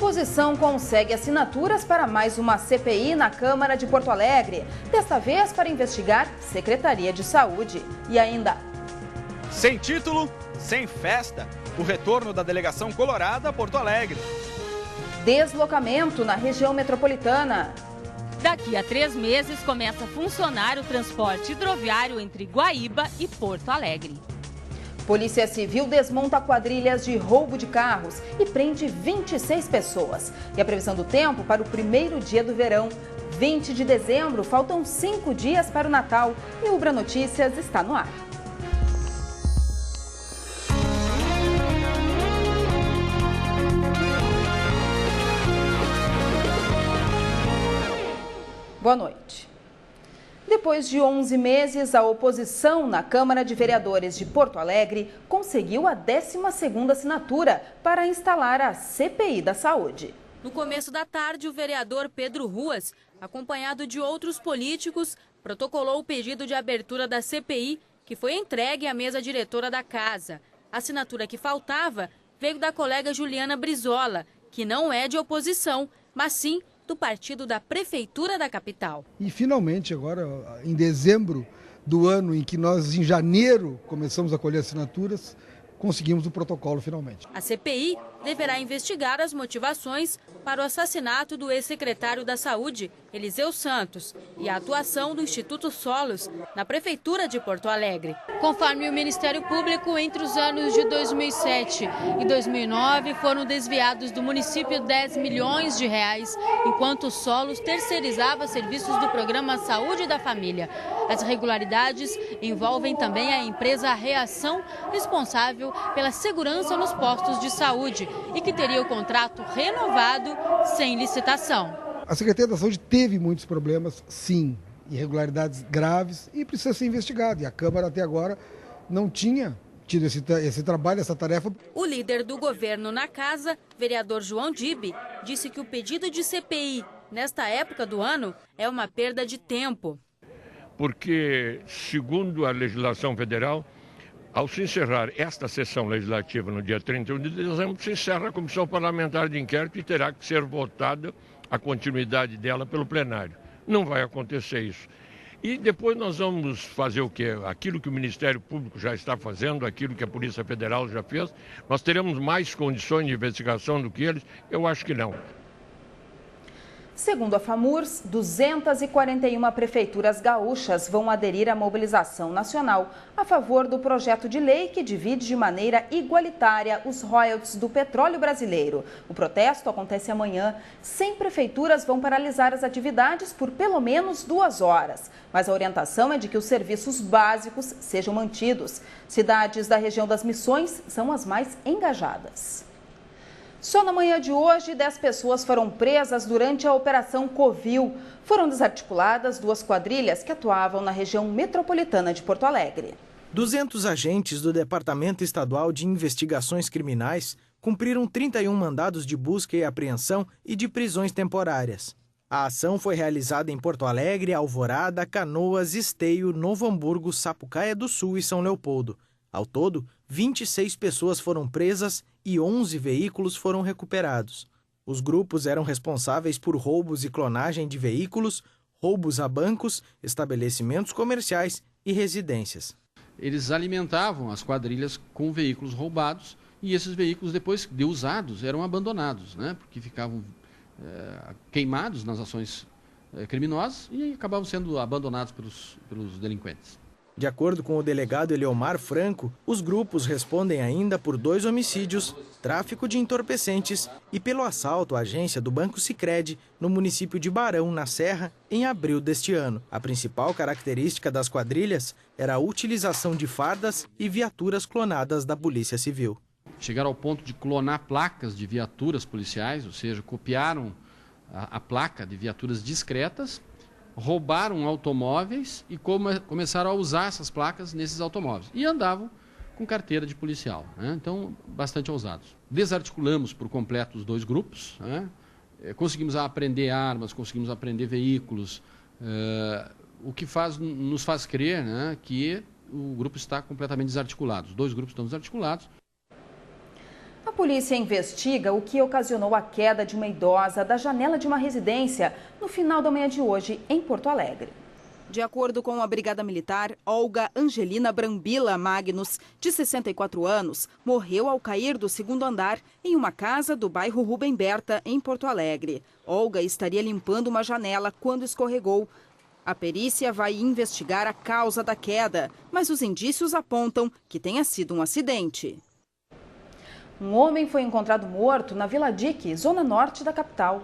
Oposição consegue assinaturas para mais uma CPI na Câmara de Porto Alegre, desta vez para investigar Secretaria de Saúde. E ainda... Sem título, sem festa, o retorno da delegação colorada a Porto Alegre. Deslocamento na região metropolitana. Daqui a 3 meses começa a funcionar o transporte hidroviário entre Guaíba e Porto Alegre. Polícia Civil desmonta quadrilhas de roubo de carros e prende 26 pessoas. E a previsão do tempo para o primeiro dia do verão. 20 de dezembro, faltam 5 dias para o Natal e o Ubra Notícias está no ar. Boa noite. Depois de 11 meses, a oposição na Câmara de Vereadores de Porto Alegre conseguiu a 12ª assinatura para instalar a CPI da Saúde. No começo da tarde, o vereador Pedro Ruas, acompanhado de outros políticos, protocolou o pedido de abertura da CPI, que foi entregue à mesa diretora da casa. A assinatura que faltava veio da colega Juliana Brizola, que não é de oposição, mas sim do partido da Prefeitura da capital. E finalmente agora, em dezembro do ano em que nós, em janeiro, começamos a colher assinaturas, conseguimos o protocolo finalmente. A CPI deverá investigar as motivações para o assassinato do ex-secretário da Saúde, Eliseu Santos, e a atuação do Instituto Solos na Prefeitura de Porto Alegre. Conforme o Ministério Público, entre os anos de 2007 e 2009 foram desviados do município 10 milhões de reais, enquanto o Solos terceirizava serviços do programa Saúde da Família. As irregularidades envolvem também a empresa Reação, responsável pela segurança nos postos de saúde e que teria o contrato renovado sem licitação. A Secretaria da Saúde teve muitos problemas, sim, irregularidades graves e precisa ser investigado. E a Câmara até agora não tinha tido esse trabalho, essa tarefa. O líder do governo na casa, vereador João Dibe, disse que o pedido de CPI nesta época do ano é uma perda de tempo. Porque, segundo a legislação federal, ao se encerrar esta sessão legislativa no dia 31 de dezembro, se encerra a Comissão Parlamentar de Inquérito e terá que ser votada a continuidade dela pelo plenário. Não vai acontecer isso. E depois nós vamos fazer o quê? Aquilo que o Ministério Público já está fazendo, aquilo que a Polícia Federal já fez. Nós teremos mais condições de investigação do que eles? Eu acho que não. Segundo a FAMURS, 241 prefeituras gaúchas vão aderir à mobilização nacional a favor do projeto de lei que divide de maneira igualitária os royalties do petróleo brasileiro. O protesto acontece amanhã. 100 prefeituras vão paralisar as atividades por pelo menos 2 horas. Mas a orientação é de que os serviços básicos sejam mantidos. Cidades da região das Missões são as mais engajadas. Só na manhã de hoje, 10 pessoas foram presas durante a Operação Covil. Foram desarticuladas 2 quadrilhas que atuavam na região metropolitana de Porto Alegre. 200 agentes do Departamento Estadual de Investigações Criminais cumpriram 31 mandados de busca e apreensão e de prisões temporárias. A ação foi realizada em Porto Alegre, Alvorada, Canoas, Esteio, Novo Hamburgo, Sapucaia do Sul e São Leopoldo. Ao todo, 26 pessoas foram presas e 11 veículos foram recuperados. Os grupos eram responsáveis por roubos e clonagem de veículos, roubos a bancos, estabelecimentos comerciais e residências. Eles alimentavam as quadrilhas com veículos roubados e esses veículos, depois de usados, eram abandonados, porque ficavam queimados nas ações criminosas e acabavam sendo abandonados pelos delinquentes. De acordo com o delegado Eliomar Franco, os grupos respondem ainda por 2 homicídios, tráfico de entorpecentes e pelo assalto à agência do Banco Sicredi no município de Barão, na Serra, em abril deste ano. A principal característica das quadrilhas era a utilização de fardas e viaturas clonadas da Polícia Civil. Chegaram ao ponto de clonar placas de viaturas policiais, ou seja, copiaram a placa de viaturas discretas, roubaram automóveis e começaram a usar essas placas nesses automóveis. E andavam com carteira de policial. Então, bastante ousados. Desarticulamos por completo os 2 grupos. Conseguimos apreender armas, conseguimos apreender veículos. O que nos faz crer que o grupo está completamente desarticulado. Os 2 grupos estão desarticulados. A A polícia investiga o que ocasionou a queda de uma idosa da janela de uma residência no final da manhã de hoje, em Porto Alegre. De acordo com a Brigada Militar, Olga Angelina Brambila Magnus, de 64 anos, morreu ao cair do segundo andar em uma casa do bairro Rubem Berta, em Porto Alegre. Olga estaria limpando uma janela quando escorregou. A perícia vai investigar a causa da queda, mas os indícios apontam que tenha sido um acidente. Um homem foi encontrado morto na Vila Dique, zona norte da capital.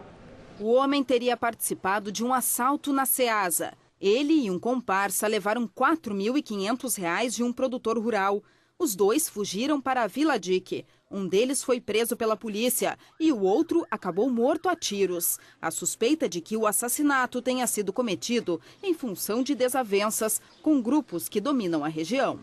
O homem teria participado de um assalto na Ceasa. Ele e um comparsa levaram R$ 4.500 de um produtor rural. Os dois fugiram para a Vila Dique. Um deles foi preso pela polícia e o outro acabou morto a tiros. A suspeita de que o assassinato tenha sido cometido em função de desavenças com grupos que dominam a região.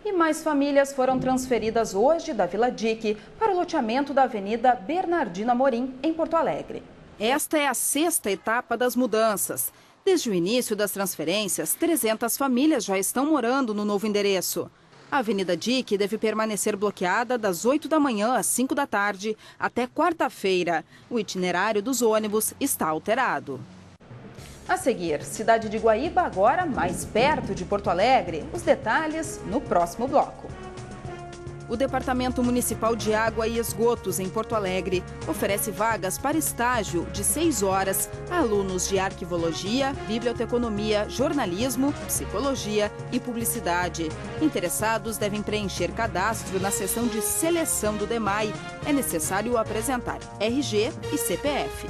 E mais famílias foram transferidas hoje da Vila Dique para o loteamento da Avenida Bernardino Amorim, em Porto Alegre. Esta é a 6ª etapa das mudanças. Desde o início das transferências, 300 famílias já estão morando no novo endereço. A Avenida Dique deve permanecer bloqueada das 8 da manhã às 5 da tarde até quarta-feira. O itinerário dos ônibus está alterado. A seguir, cidade de Guaíba, agora mais perto de Porto Alegre. Os detalhes no próximo bloco. O Departamento Municipal de Água e Esgotos, em Porto Alegre, oferece vagas para estágio de 6 horas a alunos de arquivologia, biblioteconomia, jornalismo, psicologia e publicidade. Interessados devem preencher cadastro na seção de seleção do DEMAI. É necessário apresentar RG e CPF.